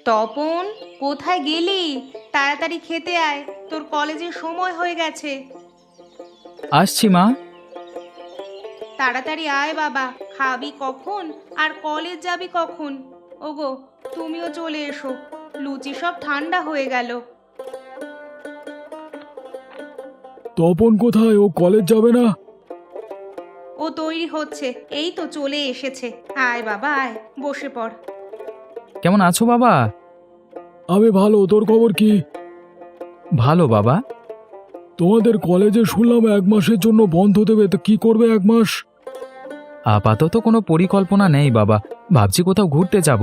তপন, কোথায় গেলি? তাড়াতাড়ি খেতে আয়, তোর কলেজের সময় হয়ে গেছে। আসছি মা। তাড়াতাড়ি আয় বাবা, খাবি কখন আর কলেজ যাবি কখন? ওগো, তুমিও চলে এসো, লুচি সব ঠান্ডা হয়ে গেল। তপন কোথায়? ও কলেজ যাবে না? ও তৈরি হচ্ছে, এই তো চলে এসেছে। আয় বাবা আয়, বসে পড়। কেমন আছো বাবা? আমি ভালো, তোর খবর কি? ভালো বাবা। তোমাদের কলেজে শুনলাম 1 মাসের জন্য বন্ধ দেবে, তো কি করবে 1 মাস? আপাতত কোনো পরিকল্পনা নেই বাবা, ভাবছি কোথাও ঘুরতে যাব।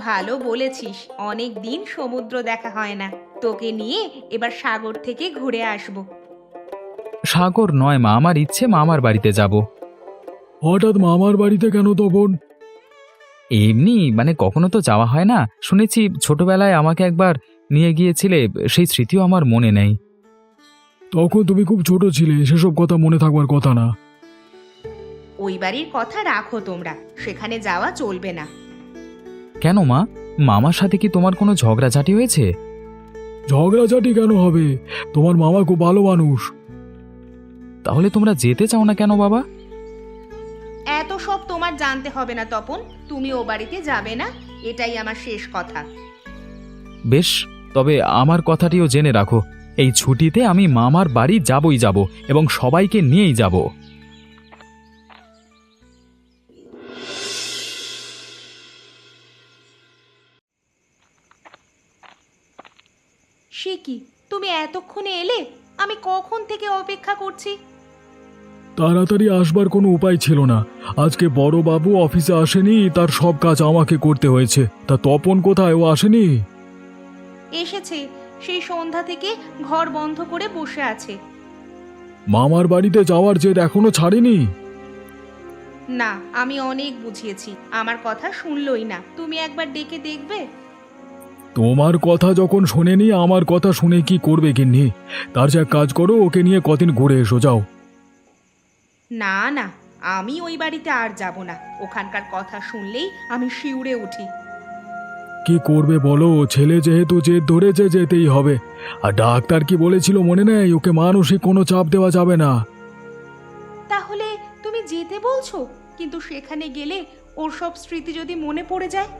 ভালো বলেছিস, অনেক দিন সমুদ্র দেখা হয় না, তোকে নিয়ে এবার সাগর থেকে ঘুরে আসবো। সাগর নয় মা, আমার ইচ্ছে মামার বাড়িতে যাব। হঠাৎ মামার বাড়িতে কেন তপন? এমনি মানে কখনো তো যাওয়া হয় না, শুনেছি ছোটবেলায় আমাকে একবার নিয়ে গিয়েছিলে, সেই স্মৃতিও আমার মনে নেই। তখন তুমি খুব ছোট ছিলে, সেসব কথা মনে থাকবার কথা না। ওই বাড়ির কথা রাখো তোমরা, সেখানে যাওয়া চলবে না। কেন মা, মামার সাথে কি তোমার কোনো ঝগড়াঝাটি হয়েছে? ঝগড়াঝাটি কেন হবে? তোমার মামা খুব ভালো মানুষ। তাহলে তোমরা যেতে চাও না কেন বাবা? এত সব তোমার জানতে হবে না তপন, তুমি ও বাড়িতে যাবে না, এটাই আমার শেষ কথা। বেশ, তবে আমার কথাটিও জেনে রাখো, এই ছুটিতে আমি মামার বাড়ি যাবই যাব, এবং সবাইকে নিয়েই যাব। সে কি, তুমি এতক্ষণে এলে? আমি কখন থেকে অপেক্ষা করছি। তাড়াতাড়ি আসবার কোনো উপায় ছিল না। আজকে বড় বাবু অফিসে আসেনি, তার সব কাজ আমাকে করতে হয়েছে। তা তপন কোথায়? ও আসেনি? এসেছে, সেই সন্ধ্যা থেকে ঘর বন্ধ করে বসে আছে। মামার বাড়িতে যাওয়ার জেদ এখনো ছাড়েনি? না, আমি অনেক বুঝিয়েছি, আমার কথা শুনলই না। তুমি একবার ডেকে দেখবে? তোমার কথা যখন শোনেনি, আমার কথা শুনে কি করবে গিন্নি? তার যা কাজ করো, ওকে নিয়ে কদিন ঘুরে এসো যাও। না না, আমি ওই বাড়িতে আর যাব না, ওখানকার কথা শুনলেই আমি শিউরে উঠি। কি করবে বলো? ছেলে যেহেতু জেদ ধরেছে, যেতেই হবে। আর ডাক্তার কি বলেছিল মনে নেই? ওকে মানসিক কোনো চাপ দেওয়া যাবে না। তাহলে তুমি যেতে বলছো? কিন্তু সেখানে গেলে ওর সব স্মৃতি যদি মনে পড়ে যায়?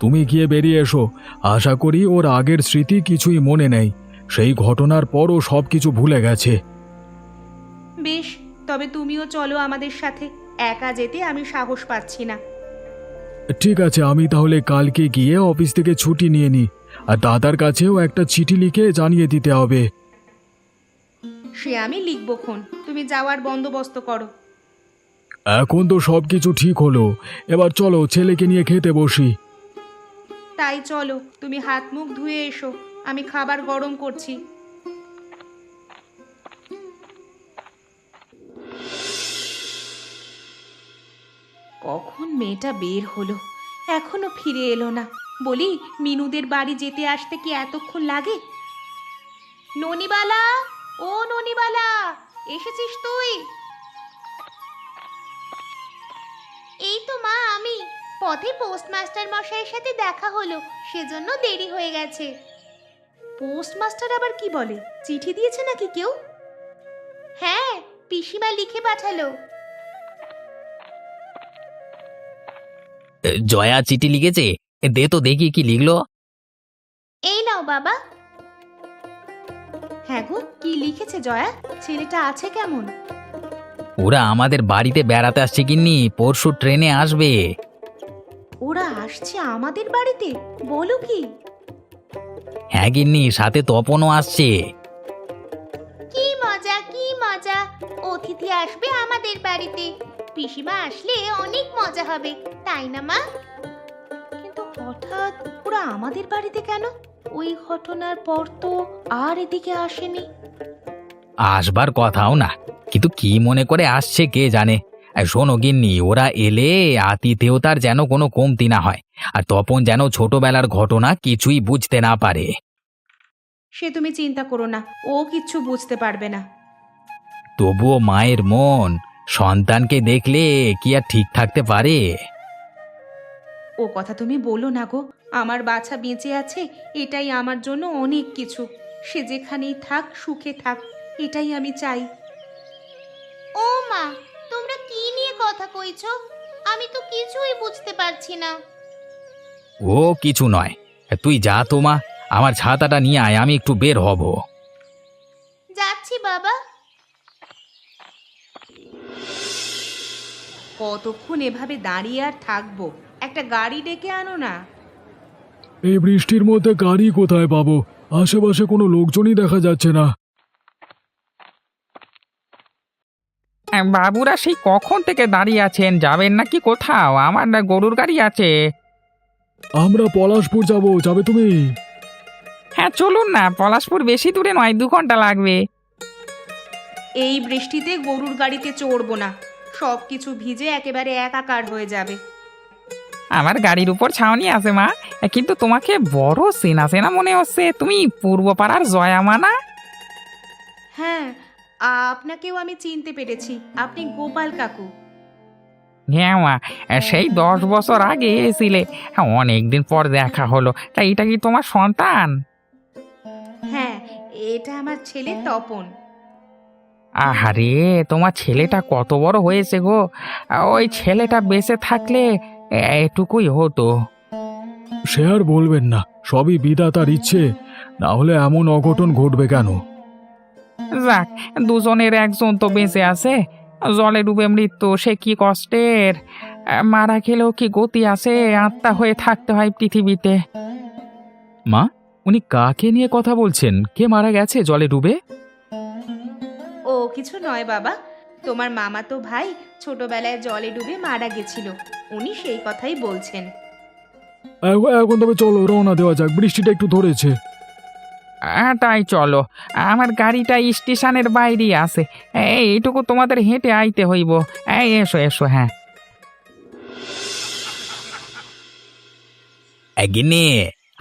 তুমি গিয়ে বেরিয়ে এসো। আশা করি ওর আগের স্মৃতি কিছুই মনে নেই। সেই ঘটনার পরও সব কিছু ভুলে গেছে। বেশ, তবে তুমিও চলো আমাদের সাথে, একা যেতে আমি সাহস পাচ্ছি না। ঠিক আছে, আমি তাহলে কালকে গিয়ে অফিস থেকে ছুটি নিয়ে নিই। আর দাদার কাছেও একটা চিঠি লিখে জানিয়ে দিতে হবে। সে আমি লিখবো খন, তুমি যাওয়ার বন্দোবস্ত করো। এখন তো সব কিছু ঠিক হলো, এবার চলো ছেলেকে নিয়ে খেতে বসি। তাই চলো, তুমি হাত মুখ ধুয়ে এসো, আমি খাবার গরম করছি। কখন মেয়েটা বের হলো, এখনো ফিরে এলো না। বলি, মিনুদের বাড়ি যেতে আসতে কি এতক্ষণ লাগে? ননিবালা, ও ননিবালা, এসেছিস তুই? এই তো মা আমি, পথে পোস্টমাস্টার মশাইয়ের সাথে দেখা হলো, সেজন্য দেরি হয়ে গেছে। পোস্টমাস্টার আবার কি বলে? চিঠি দিয়েছে নাকি কেউ? হ্যাঁ, পিসিমা লিখে পাঠালো। জয়া চিঠি লিখেছে? দে তো দেখি কি লিখলো। এই নাও বাবা। হ্যাঁ গো, কি লিখেছে জয়া? ছেলেটা আছে কেমন? ওরা আমাদের বাড়িতে বেড়াতে আসছে গিন্নি, পরশু ট্রেনে আসবে। ওরা আসছে আমাদের বাড়িতে? বলো কি? হ্যাঁ গিন্নি, সাথে তপনও আসছে। কি মজা, কি মজা! অতিথি আসবে আমাদের বাড়িতে, পিসিমা আসলে অনেক মজা হবে, তাই না মা? কিন্তু হঠাৎ ওরা আমাদের বাড়িতে কেন? ওই ঘটনার পর তো আর এদিকে আসেনি। আসবার কথাও না, কিন্তু কি মনে করে আসছে কে জানে। শোনো গিন্নি, ওরা এলে আতিথেয়তার যেন কোনো কমতি না হয়, আর তপন যেন ছোটবেলার ঘটনা কিছুই বুঝতে না পারে। সে তুমি চিন্তা করো না, ও কিচ্ছু বুঝতে পারবে না। তবুও মায়ের মন সন্তানকে দেখলে কি আর ঠিক থাকতে পারে? ও কথা তুমি বলো না গো। আমার বাছা বেঁচে আছে, এটাই আমার জন্য অনেক কিছু। সে যেখানেই থাক, সুখে থাক, এটাই আমি চাই। ও মা, তোমরা কি নিয়ে কথা কইছো? আমি তো কিছুই বুঝতে পারছি না। ও কিছু নয়, তুই যা তো মা, আমার ছাতাটা নিয়ে আয়, আমি একটু বের হব। যাচ্ছি বাবা। কতক্ষণ এভাবে দাঁড়িয়ে আর থাকবো? একটা গাড়ি ডেকে আনো না। এই বৃষ্টির মধ্যে গাড়ি কোথায় পাবো? আশেপাশে কোনো লোকজনই দেখা যাচ্ছে না। বাবুরা সেই কখন থেকে দাঁড়িয়ে আছেন, যাবেন নাকি কোথাও? আমার না গরুর গাড়ি আছে। আমরা পলাশপুর যাব, যাবে তুমি? হ্যাঁ চলুন না, পলাশপুর বেশি দূরে নয়, 2 ঘন্টা লাগবে। এই বৃষ্টিতে গরুর গাড়িতে চড়বো না, সব কিছু ভিজে একেবারে একাকার হয়ে যাবে। আমার গাড়ির উপর ছাউনি আছে মা, কিন্তু তোমাকে বড় চেনা চেনা মনে হচ্ছে। তুমি পূর্বপাড়ার জয়ামা না? হ্যাঁ, আপনাকেও আমি চিনতে পেরেছি। আপনি গোপাল কাকু। হ্যাঁ মা, সেই 10 বছর আগে এসেছিলে, অনেকদিন পর দেখা হলো। তা এটা কি তোমার সন্তান? হ্যাঁ, এটা আমার ছেলে তপন। আহারে, তোমার ছেলেটা কত বড় হয়েছে গো। ওই ছেলেটা বেঁচে থাকলে এটুকুই হতো। সে আর বলবেন না, সবই বিধাতার ইচ্ছে, না হলে এমন অঘটন ঘটবে কেন? যাক, দুজনের একজন তো বেঁচে আছে। জলে ডুবে মৃত্যু, সে কি কষ্টের। মারা গেলেও কি গতি আছে? আত্মা হয়ে থাকতে হয় পৃথিবীতে। মা, উনি কাকে নিয়ে কথা বলছেন? কে মারা গেছে জলে ডুবে? ও কিছু নয় বাবা, তোমার মামাতো ভাই ছোটবেলায় জলে ডুবে মারা গেছিল। উনি সেই কথাই বলছেন। এখন তবে চলো, রওনা দেওয়া যাক, বৃষ্টিটা একটু ধরেছে। তাই চলো, আমার গাড়িটা স্টেশনের বাইরেই আছে। এইটুকু তোমাদের হেঁটে আইতে হইব। এসো এসো। হ্যাঁ গিন্নি,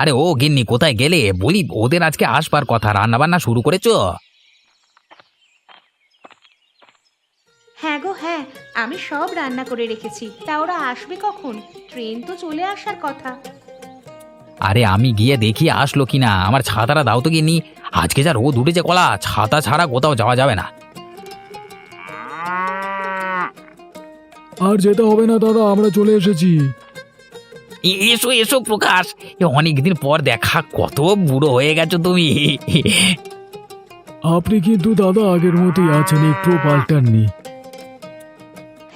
আরে ও গিন্নি, কোথায় গেলে? বলি, ওদের আজকে আসবার কথা, রান্না বান্না শুরু করেছো? হ্যাঁ গো হ্যাঁ, আমি সব রান্না করে রেখেছি। তা ওরা আসবে কখন? ট্রেন তো চলে আসার কথা। আরে আমি গিয়ে দেখি আসলো কিনা। আমার ছাতাটা দাও তো গিন্নি, আজকে যা রোদ উঠেছে কলা, ছাতা ছাড়া কোথাও যাওয়া যাবে না। আর যেতে হবে না দাদা, আমরা চলে এসেছি। এসো এসো প্রকাশ, অনেকদিন পর দেখা, কত বুড়ো হয়ে গেছো তুমি। আপনি কিন্তু দাদা আগের মতোই আছেন, একটু পাল্টাননি।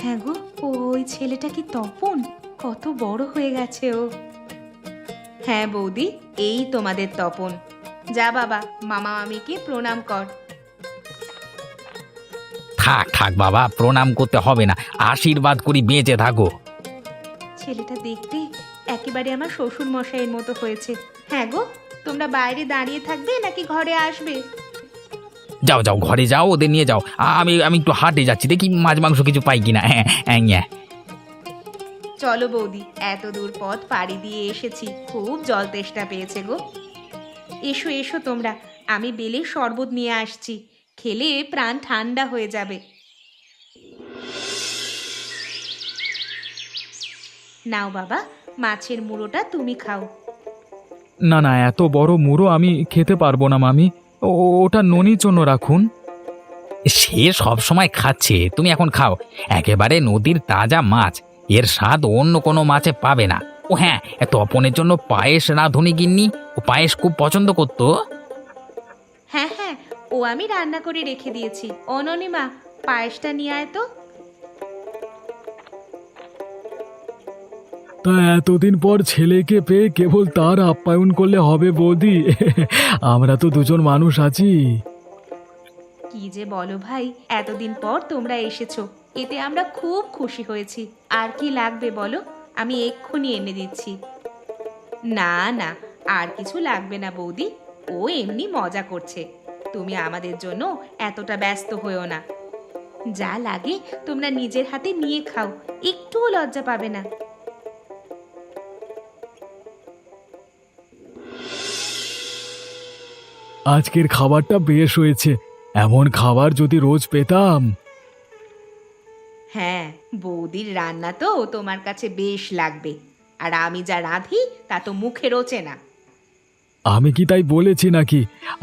হ্যাঁ গো, ওই ছেলেটা কি তপন? কত বড় হয়ে গেছে ও। হ্যাঁ বৌদি, এই তোমাদের তপন। যা বাবা, মামা মামিকে প্রণাম কর। থাক থাক বাবা, প্রণাম করতে হবে না, আশীর্বাদ করি বেঁচে থাকো। ছেলেটা দেখতে একেবারে আমার শ্বশুর মশাইয়ের মতো হয়েছে। হ্যাঁ গো, তোমরা বাইরে দাঁড়িয়ে থাকবে নাকি ঘরে আসবে? যাও যাও, ঘরে যাও, ওদের নিয়ে যাও। আমি আমি একটু হাটে যাচ্ছি, দেখি মাছ মাংস কিছু পাই কিনা। হ্যাঁ হ্যাঁ। চলো বৌদি, এত দূর পথ পাড়ি দিয়ে এসেছি, খুব জল তেষ্টা পেয়েছে গো। এসো এসো তোমরা, আমি বেলের শরবত নিয়ে আসছি, খেলে প্রাণ ঠান্ডা হয়ে যাবে। নাও বাবা, মাছের মুড়োটা তুমি খাও। না না, এত বড় মুড়ো আমি খেতে পারবো না মামি। ওটা ননির জন্য রাখুন। সে সব সময় খাচ্ছে, তুমি এখন খাও। একেবারে নদীর তাজা মাছ, এর স্বাদ অন্য কোনো মাছে পাবে না। ও হ্যাঁ, তপনের জন্য পায়েস রাঁধুনি গিন্নি, ও পায়েস খুব পছন্দ করতো। হ্যাঁ হ্যাঁ, ও আমি রান্না করে রেখে দিয়েছি। অননিমা, পায়েসটা নিয়ে আয় তো। তা এতদিন পর ছেলেকে পেয়ে কেবল তার আপ্যায়ন করলে হবে বৌদি? আমরা তো দুজন মানুষ আছি। কি যে বলো ভাই, এতদিন পর তোমরা এসেছো, এতে আমরা খুব খুশি হয়েছি। আর কি লাগবে বলো, আমি এক্ষুনি এনে দিচ্ছি। না না, আর কিছু লাগবে না বৌদি, ও এমনি মজা করছে। তুমি আমাদের জন্য এতটা ব্যস্ত হয়েও না। যা লাগে তোমরা নিজের হাতে নিয়ে খাও, একটুও লজ্জা পাবে না। আজকের খাবারটা বেশ হয়েছে, এমন খাবার যদি রোজ পেতাম। হ্যাঁ, বৌদির রান্না তো তোমার কাছে বেশ লাগবে। আর আমি যা রাঁধি তা তো মুখে রোচে না। আমি কি তাই বলেছি নাকি?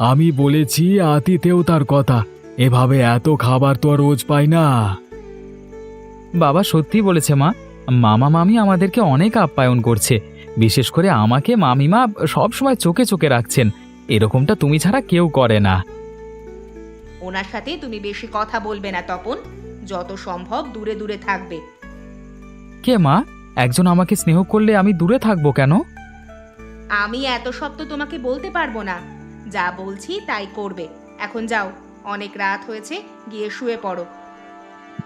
আমি বলেছি আতিথেয়তার কথা। এভাবে এত খাবার তো আর রোজ পাই না। বাবা সত্যি বলেছে মা, মামা মামি আমাদেরকে অনেক আপ্যায়ন করছে। বিশেষ করে আমাকে মামিমা সব সময় চোখে চোখে রাখছেন। এরকমটা তুমি ছাড়া কেউ করে না। ওনার সাথে তুমি বেশি কথা বলবে না তপন, যত সম্ভব দূরে দূরে থাকবে। কে মা? একজন আমাকে স্নেহ করলে আমি দূরে থাকবো কেন? আমি এত সব তো তোমাকে বলতে পারবো না, যা বলছি তাই করবে। এখন যাও, অনেক রাত হয়েছে, গিয়ে শুয়ে পড়ো।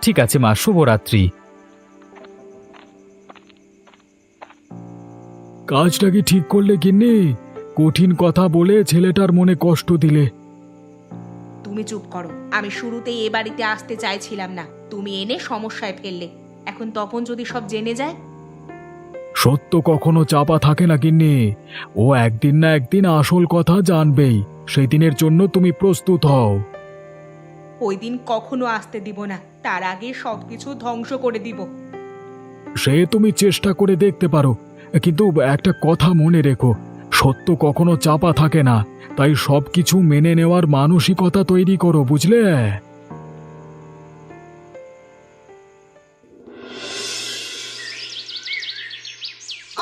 ঠিক আছে মা, শুভরাত্রি। কাজটা কি ঠিক করলে গিন্নি? কঠিন কথা বলে ছেলেটার মনে কষ্ট দিলে। তুমি চুপ করো। আমি শুরুতেই এ বাড়িতে আসতে চাইছিলাম না, তুমি এনে সমস্যায় ফেললে। এখন তপন যদি সব জেনে যায়? সত্য কখনো চাপা থাকে না গিন্নি। ও একদিন না একদিন আসল কথা জানবেই। সেই দিনের জন্য তুমি প্রস্তুত হও। ওই দিন কখনো আসতে দিব না, তার আগে সবকিছু ধ্বংস করে দিব। সে তুমি চেষ্টা করে দেখতে পারো, কিন্তু একটা কথা মনে রেখো, সত্য কখনো চাপা থাকে না। তাই সবকিছু মেনে নেওয়ার মানসিকতা তৈরি করো, বুঝলে?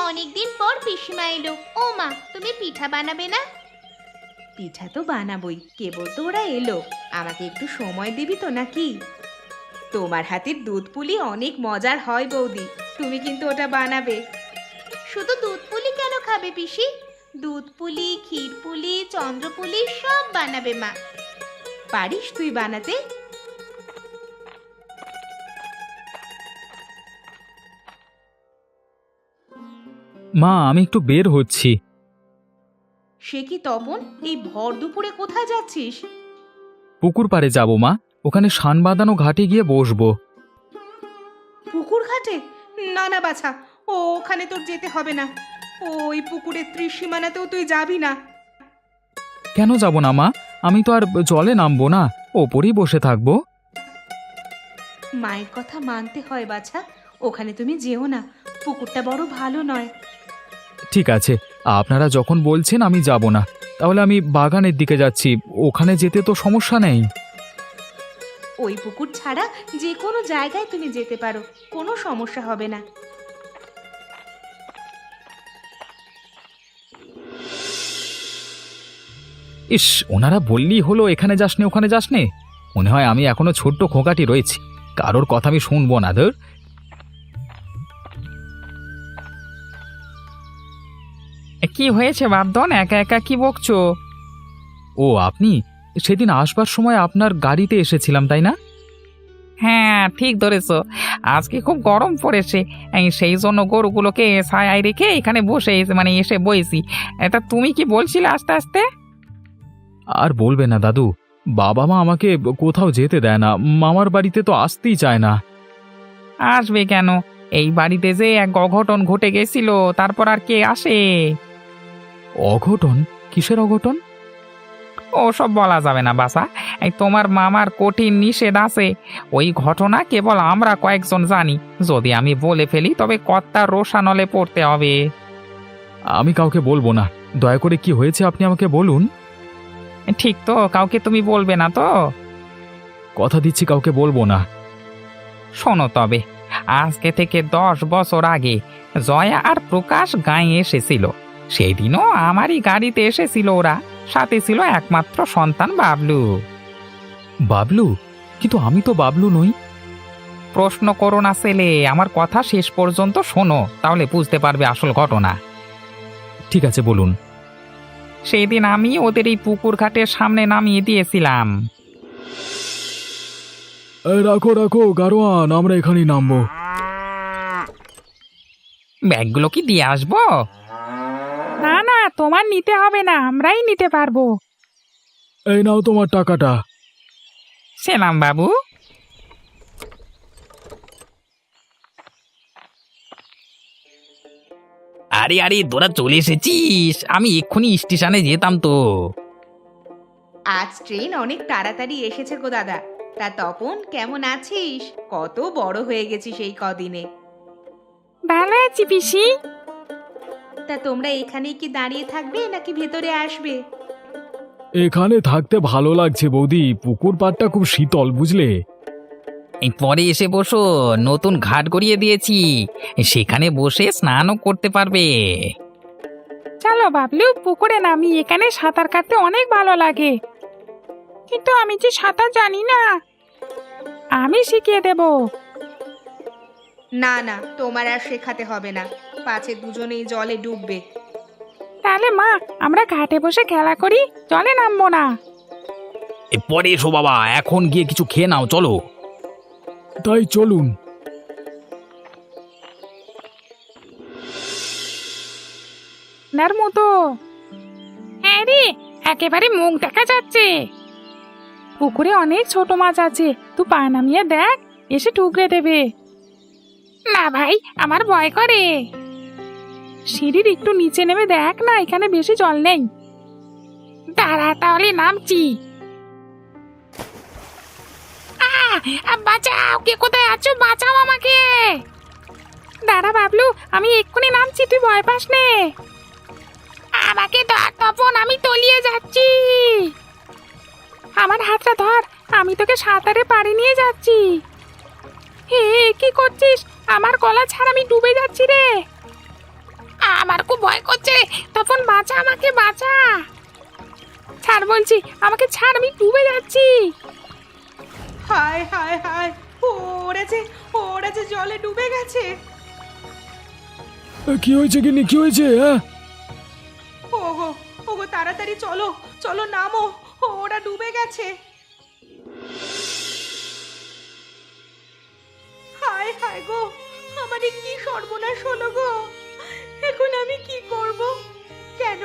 অনেকদিন পর পিসিমা এলো। ও মা, তুমি পিঠা বানাবে না? পিঠা তো বানাবই, কেবল তো ওরা এলো। আমাকে একটু সময় দিবি তো নাকি? তোমার হাতের দুধ পুলি অনেক মজার হয় বৌদি, তুমি কিন্তু ওটা বানাবে। শুধু দুধ পুলি কেন খাবে পিসি? দুধ পুলি, ক্ষীর পুলি, চন্দ্র পুলি সব বানাবে মা। পারিস তুই বানাতে? মা আমি একটু বের হচ্ছি। সে কি তপন, এই ভর দুপুরে কোথায় যাচ্ছিস? পুকুর পাড়ে যাব মা, ওখানে শান বাঁধানো ঘাটে গিয়ে বসবো। পুকুর ঘাটে? না না বাছা, ওখানে তোর যেতে হবে না। ওই পুকুরের ত্রিসীমানাতেও তুই যাবি না। কেন যাব না মা? আমি তো আর জলে নামবো না, ওপরেই বসে থাকবো। মায়ের কথা মানতে হয় বাছা, ওখানে তুমি যেও না, পুকুরটা বড় ভালো নয়। ঠিক আছে, আপনারা যখন বলছেন আমি যাব না। তাহলে আমি বাগানের দিকে যাচ্ছি, ওখানে যেতে তো সমস্যা নেই। ওই পুকুর ছাড়া যে কোনো জায়গায় তুমি যেতে পারো, কোনো সমস্যা হবে না। ইস, ওনারা বললেই হলো এখানে যাস নে ওখানে যাস নে। মনে হয় আমি এখনো ছোট্ট খোকাটি রয়েছি, কারোর কথা আমি শুনবো না। ধর, কি হয়েছে বাপধন, একা একা কি বকছো? ও আপনি? সেদিন আসবার সময় আপনার গাড়িতে এসেছিলাম তাই না? হ্যাঁ ঠিক ধরেছো, আজকে খুব গরম পড়েছে, এই সেই জন্য গরুগুলোকে ছায়ায় রেখে এখানে বসে এসে বইছি। এটা তুমি কি বলছিলে আস্তে আস্তে? আর বলবে না দাদু, বাবা মা আমাকে কোথাও যেতে দেয় না, মামার বাড়িতে তো আসতেই চায় না। আসবে কেন? এই বাড়িতে যে এক অঘটন ঘটে গেছিল, তারপর আর কে আসে? অঘটন? কিসের অঘটন? ও সব বলা যাবে না বাসা, এই তোমার মামার কঠিন নিষেধ আছে। ওই ঘটনা কেবল আমরা কয়েকজন জানি, যদি আমি বলে ফেলি তবে কর্তার রোষানলে পড়তে হবে। আমি কাউকে বলবো না। দয়া করে কি হয়েছে আপনি আমাকে বলুন। ঠিক তো, কাউকে তুমি বলবে না তো? কথা দিচ্ছি কাউকে বলবো না। শোনো তবে, আজকে থেকে 10 বছর আগে জয়া আর প্রকাশ গাঁয়ে এসেছিল। সেদিনও আমারই গাড়িতে এসেছিল ওরা, সাথে ছিল একমাত্র সন্তান বাবলু। বাবলু? কিন্তু আমি তো বাবলু নই। প্রশ্ন করো না ছেলে, আমার কথা শেষ পর্যন্ত শোনো, তাহলে বুঝতে পারবে আসল ঘটনা। ঠিক আছে বলুন। সেদিন আমি ওদের এই পুকুর ঘাটের সামনে নামিয়ে দিয়েছিলাম। রাখো রাখো গারোয়ান, আমরা এখানেই নামবো। ব্যাগগুলো কি দিয়ে আসবো? না না, তোমার নিতে হবে না, আমরাই নিতে পারবো। এই নাও তোমার টাকাটা। সেলাম বাবু। আরে আরে, তোরা চলে এসেছিস, আমি এক্ষুনি স্টেশনে যেতাম তো। আজ ট্রেন অনেক তাড়াতাড়ি এসেছে গো দাদা। তা তপন কেমন আছিস? কত বড় হয়ে গেছিস এই কদিনে। ভালো আছি পিসি। তা তোমরা এখানেই কি দাঁড়িয়ে থাকবে নাকি ভেতরে আসবে? এখানে থাকতে ভালো লাগছে বৌদি, পুকুর পাড়টা খুব শীতল বুঝলে। এই পরে এসে বসো, নতুন ঘাট গড়িয়ে দিয়েছি, সেখানে বসে স্নানও করতে পারবে। চলো বাবলু, পুকুরে নামি, এখানে সাঁতার কাটতে অনেক ভালো লাগে। কিন্তু আমি যে সাঁতার জানি না। আমি শিখিয়ে দেব। না না, তোমার আর শেখাতে হবে না, পাছে দুজনেই জলে ডুববে। তাহলে মা, আমরা ঘাটে বসে খেলা করি, জলে নামবো না। এ পরে এসো বাবা, এখন গিয়ে কিছু খেয়ে নাও, চলো। তাই চলুন। নার মতো। হ্যাঁ রে, একেবারে মুখ দেখা যাচ্ছে। পুকুরে অনেক ছোট মাছ আছে, তুই পা নামিয়ে দেখ, এসে ঠুকরে দেবে। না ভাই, আমার ভয় করে। সিঁড়ির একটু নিচে নেমে দেখ না, এখানে বেশি জল নেই। দাঁড়া, তাহলে নামছি। বাঁচাও, কে কোথায় আছো? বাঁচাও আমাকে। দাঁড়া বাবলু, আমি এক্ষুনি নামছি, তুই ভয় পাস নে। আমাকে ধর তপন, আমি তলিয়ে যাচ্ছি। আমার হাতটা ধর, আমি তোকে সাঁতারে পাড়ি নিয়ে যাচ্ছি। হে, কি করছিস? আমার গলা ছাড়, আমি ডুবে যাচ্ছি রে। আমার খুব ভয় করছে, তপন বাঁচা, আমাকে বাঁচা। ছাড় বলছি, আমাকে ছাড়, আমি ডুবে যাচ্ছি। হায় হায় হায়, ওড়েছে ওড়েছে, জলে ডুবে গেছে। কি হয়েছে গিন্নি, কি হয়েছে? হ্যাঁ, ওগো ওগো, তাড়াতাড়ি চলো চলো, নামো, ওরা ডুবে গেছে। হায় হায় গো, আমাদের কি সর্বনাশ হলো গো, এখন আমি কি করব? কেন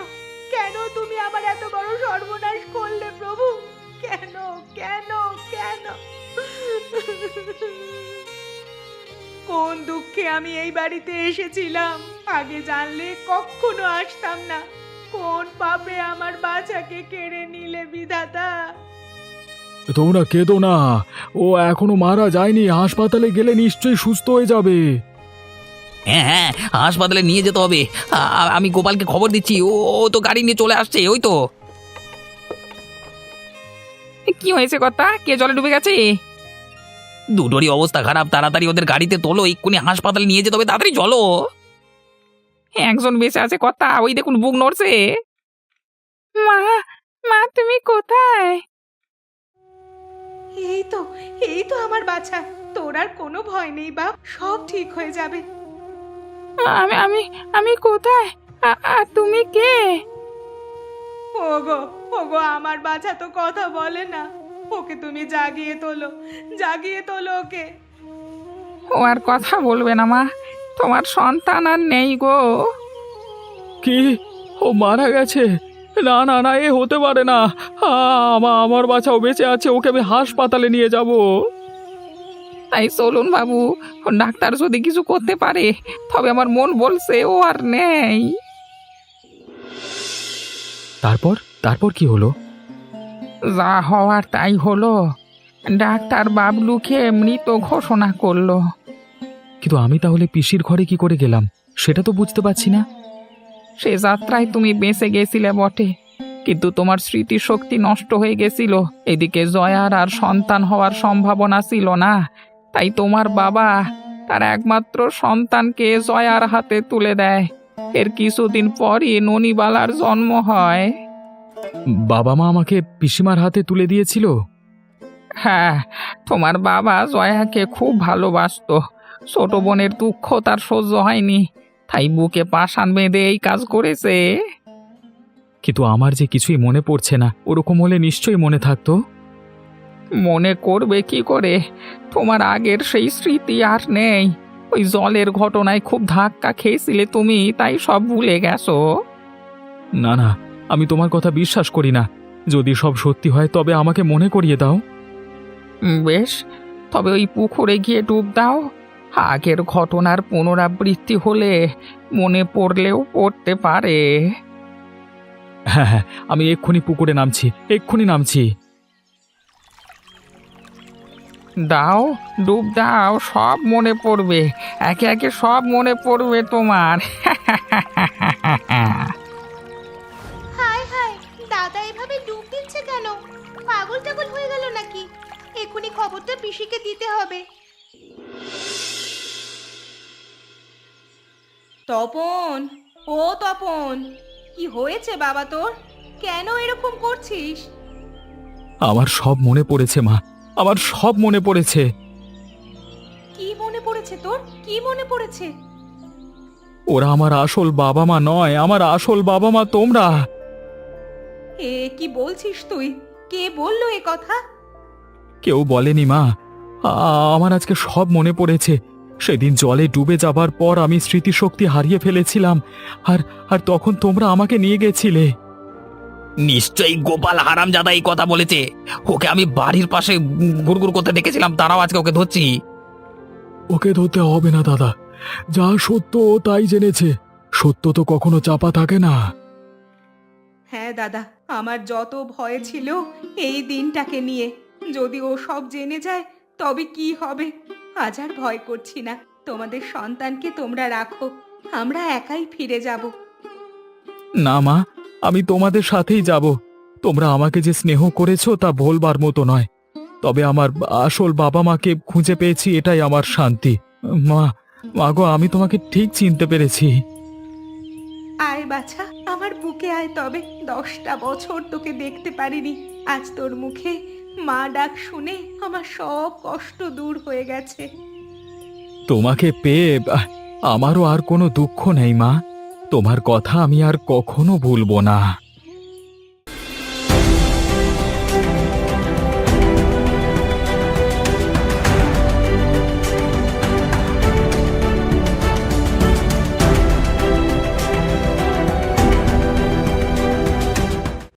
কেন তুমি আমার এত বড় সর্বনাশ করলে প্রভু? কেন কেন কেন? কোন দুঃখে আমি এই বাড়িতে এসেছিলাম, আগে জানলে কখনো আসতাম না। কোন পাপে আমার বাচ্চাকে কেড়ে নিলে বিধাতা? তোমরা কেঁদো না, ও এখনো মারা যায়নি, হাসপাতালে গেলে নিশ্চয়ই সুস্থ হয়ে যাবে। হ্যাঁ হ্যাঁ, হাসপাতালে নিয়ে যেতে হবে। আমি গোপালকে খবর দিচ্ছি, ও ও তো গাড়ি নিয়ে চলে আসছে, ওই তো। কি হয়েছে কথা? কে জলে ডুবে গেছে? দুটোরই অবস্থা খারাপ, তাড়াতাড়ি ওদের গাড়িতে তোলো, এক্ষুনি হাসপাতালে নিয়ে যেতে হবে, তাড়াতাড়ি চলো। একজন বেঁচে আছে কথা, ওই দেখুন বুক নড়ছে। মা, মা তুমি কোথায়? এই তো আমার বাচ্চা, তোর আর কোনো ভয় নেই বাপ, সব ঠিক হয়ে যাবে। আমি আমি আমি কোথায়? আর তুমি কে? ওগো ওগো, আমার বাচ্চা তো কথা বলে না, ওকে তুমি জাগিয়ে তোলো ওকে। ও আর কথা বলবে না মা, তোমার সন্তান আর নেই গো। কি, ও মারা গেছে? না না না, এ হতে পারে না। আমার বাচ্চাও বেঁচে আছে, ওকে আমি হাসপাতালে নিয়ে যাব। তাই চলুন বাবু, ডাক্তার যদি কিছু করতে পারে, তবে আমার মন বলছে ও আর নেই। তারপর তারপর কি হলো? যা হওয়ার তাই হলো, ডাক্তার বাবলুকে মৃত ঘোষণা করলো। কিন্তু আমি তাহলে পিসির ঘরে কি করে গেলাম, সেটা তো বুঝতে পারছি না। সে যাত্রায় তুমি বেঁচে গেছিলে বটে, কিন্তু তোমার স্মৃতিশক্তি নষ্ট হয়ে গেছিল। এদিকে জয়ার আর সন্তান হওয়ার সম্ভাবনা ছিল না, তাই তোমার বাবা তার একমাত্র সন্তানকে জয়ার হাতে তুলে দেয়। এর কিছুদিন পরই ননিবালার জন্ম হয়। বাবা মা আমাকে পিসিমার হাতে তুলে দিয়েছিল? হ্যাঁ, তোমার বাবা জয়াকে খুব ভালোবাসতো। ছোট বোনের দুঃখ তার সহ্য হয়নি, তাই বুকে পাষাণ বেঁধে এই কাজ করেছে। কিন্তু আমার যে কিছুই মনে পড়ছে না, ওরকম হলে নিশ্চয়ই মনে থাকতো। মনে করবে কি করে? তোমার আগের সেই স্মৃতি আর নেই। ওই জলের ঘটনায় খুব ধাক্কা খেয়েছিলে তুমি, তাই সব ভুলে গেছো। না না, আমি তোমার কথা বিশ্বাস করি না। যদি সব সত্যি হয় তবে আমাকে মনে করিয়ে দাও। বেশ, তবে ওই পুকুরে গিয়ে ডুব দাও। আগের ঘটনার পুনরাবৃত্তি হলে মনে পড়লেও পড়তে পারে। হ্যাঁ হ্যাঁ, আমি এক্ষুনি পুকুরে নামছি, এক্ষুনি নামছি। দাও, ডুব দাও, সব মনে পড়বে, একে একে সব মনে পড়বে তোমার। হায় হায়, দাদা এভাবে ডুব দিচ্ছে কেন? পাগল টাগল হয়ে গেল নাকি? এক্ষুনি খবরটা পিসিকে দিতে হবে। তপন, ও তপন, কি হয়েছে বাবা তোর? কেন এরকম করছিস? আমার সব মনে পড়েছে মা, আমার সব মনে পড়েছে। কি মনে পড়েছে তোর? কি মনে পড়েছে? ওরা আমার আসল বাবা মা নয়, আমার আসল বাবা মা তোমরা। এ কি বলছিস তুই? কে বললো এ কথা? কেউ বলেনি মা। আমার আজকে সব মনে পড়েছে। সেদিন জলে ডুবে যাবার পর আমি স্মৃতিশক্তি হারিয়ে ফেলেছিলাম, আর আর তখন তোমরা আমাকে নিয়ে গেছিলে। নিশ্চয়ই গোপাল হারামজাদা এই কথা বলেছে। ওকে আমি বাড়ির পাশে গুড়গুড় করতে দেখেছিলাম, তারাও আজকে ওকে ধরছি। ওকে ধরতে হবে না দাদা, যা সত্য ও তাই জেনেছে। সত্য তো কখনো চাপা থাকে না। হ্যাঁ দাদা, আমার যত ভয় ছিল এই দিনটাকে নিয়ে। যদি ও সব জেনে যায় তবে কি হবে? আজ আর ভয় করছি না। তোমাদের সন্তানকে তোমরা রাখো, আমরা একাই ফিরে যাব। না মা, আমি তোমাদের সাথেই যাব। তোমরা আমাকে যে স্নেহ করেছো তা ভোলবার মতো নয়। তবে আমার আসল বাবা মাকে খুঁজে পেয়েছি, এটাই আমার শান্তি। মা, গো, আমি তোমাকে ঠিক চিনতে পেরেছি। আয় বাছা, আমার বুকে আয় তবে। 10টা বছর তোকে দেখতে পারিনি, আজ তোর মুখে মা ডাক শুনে আমার সব কষ্ট দূর হয়ে গেছে। তোমাকে পেয়ে আমারও আর কোনো দুঃখ নেই মা। তোমার কথা আমি আর কখনো ভুলবো না।